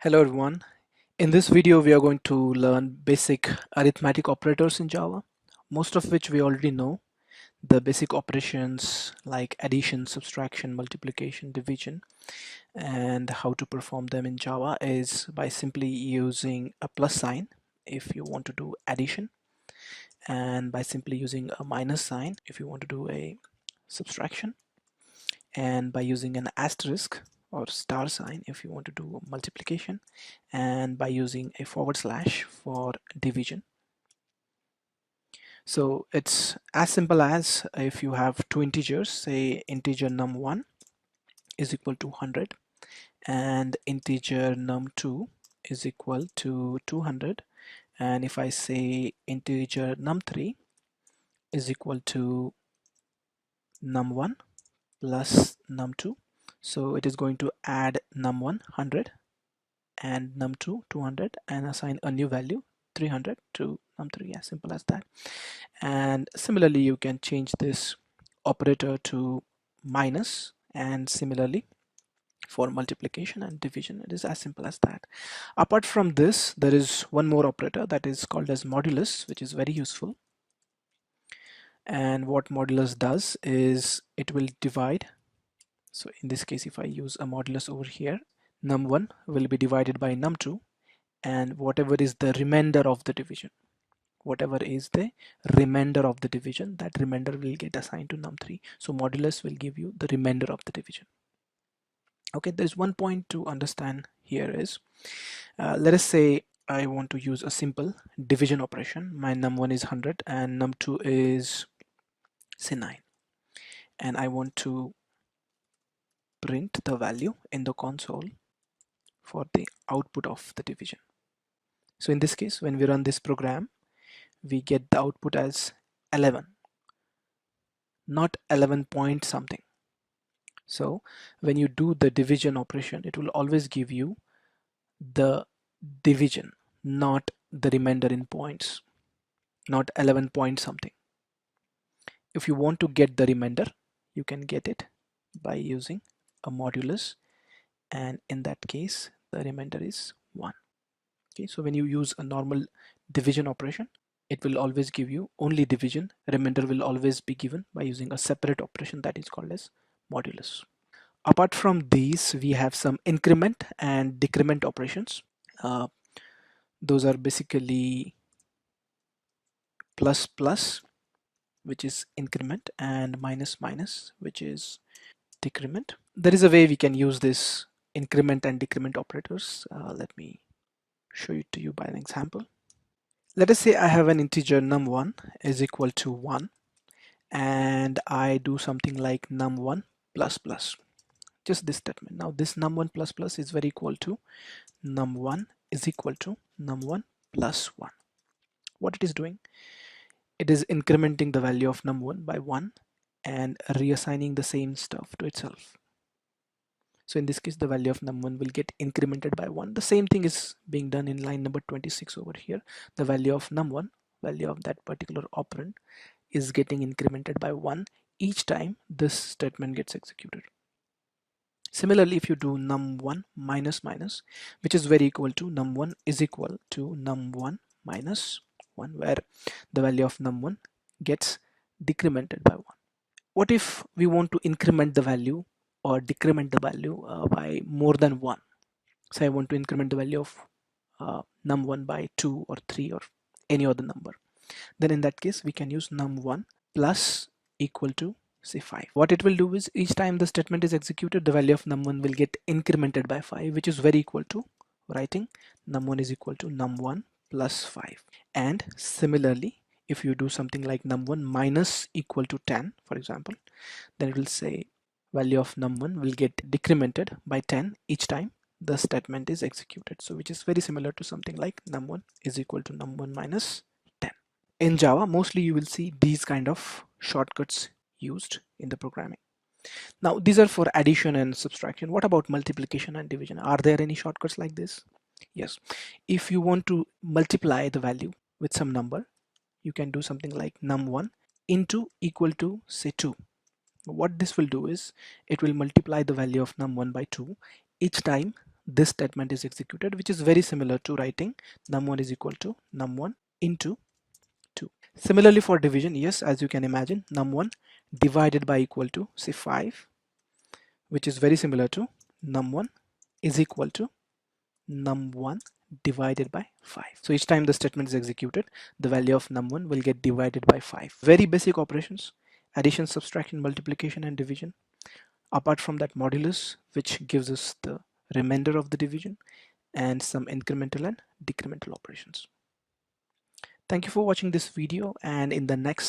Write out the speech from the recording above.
Hello everyone. In this video we are going to learn basic arithmetic operators in Java, most of which we already know. The basic operations like addition, subtraction, multiplication, division, and how to perform them in Java is by simply using a plus sign if you want to do addition, and by simply using a minus sign if you want to do a subtraction, and by using an asterisk or star sign if you want to do multiplication, and by using a forward slash for division. So it's as simple as if you have two integers, say integer num1 is equal to 100 and integer num2 is equal to 200, and if I say integer num3 is equal to num1 plus num2, so it is going to add num1 100 and num2 200 and assign a new value 300 to num3, as simple as that. And similarly you can change this operator to minus, and similarly for multiplication and division it is as simple as that. Apart from this, there is one more operator that is called as modulus, which is very useful. And what modulus does is it will divide. So in this case, if I use a modulus over here, num1 will be divided by num2, and whatever is the remainder of the division, that remainder will get assigned to num3. So modulus will give you the remainder of the division. Okay, there's one point to understand here is, let us say I want to use a simple division operation. My num1 is 100 and num2 is say 9, and I want to print the value in the console for the output of the division. So in this case, when we run this program, we get the output as 11, not 11 point something. So when you do the division operation, it will always give you the division, not the remainder in points, not 11 point something. If you want to get the remainder, you can get it by using a modulus, and in that case the remainder is 1. Okay, so when you use a normal division operation, it will always give you only division. Remainder will always be given by using a separate operation that is called as modulus. Apart from these, we have some increment and decrement operations. Those are basically plus plus, which is increment, and minus minus, which is decrement. There is a way we can use this increment and decrement operators. Let me show it to you by an example. Let us say I have an integer num1 is equal to 1, and I do something like num1 plus plus, just this statement. Now this num1 plus plus is very equal to num1 is equal to num1 plus 1. What it is doing, it is incrementing the value of num1 by 1 and reassigning the same stuff to itself. So in this case, the value of num1 will get incremented by 1. The same thing is being done in line number 26 over here. The value of num1, value of that particular operand, is getting incremented by 1 each time this statement gets executed. Similarly, if you do num1 minus minus, which is very equal to num1 is equal to num1 minus 1, where the value of num1 gets decremented by 1. What if we want to increment the value or decrement the value by more than 1? Say I want to increment the value of num1 by 2 or 3 or any other number. Then in that case, we can use num1 plus equal to say 5. What it will do is each time the statement is executed, the value of num1 will get incremented by 5, which is very equal to writing num1 is equal to num1 plus 5. And similarly, if you do something like num1 minus equal to 10, for example, then it will say value of num1 will get decremented by 10 each time the statement is executed. So which is very similar to something like num1 is equal to num1 minus 10. In Java, mostly you will see these kind of shortcuts used in the programming. Now these are for addition and subtraction. What about multiplication and division? Are there any shortcuts like this? Yes. If you want to multiply the value with some number, you can do something like num1 into equal to say 2. What this will do is it will multiply the value of num1 by 2 each time this statement is executed, which is very similar to writing num1 is equal to num1 into 2. Similarly for division, yes, as you can imagine, num1 divided by equal to say 5, which is very similar to num1 is equal to num1 divided by 5. So each time the statement is executed, the value of num1 will get divided by 5. Very basic operations: addition, subtraction, multiplication, and division. Apart from that, modulus, which gives us the remainder of the division, and some incremental and decremental operations. Thank you for watching this video, and in the next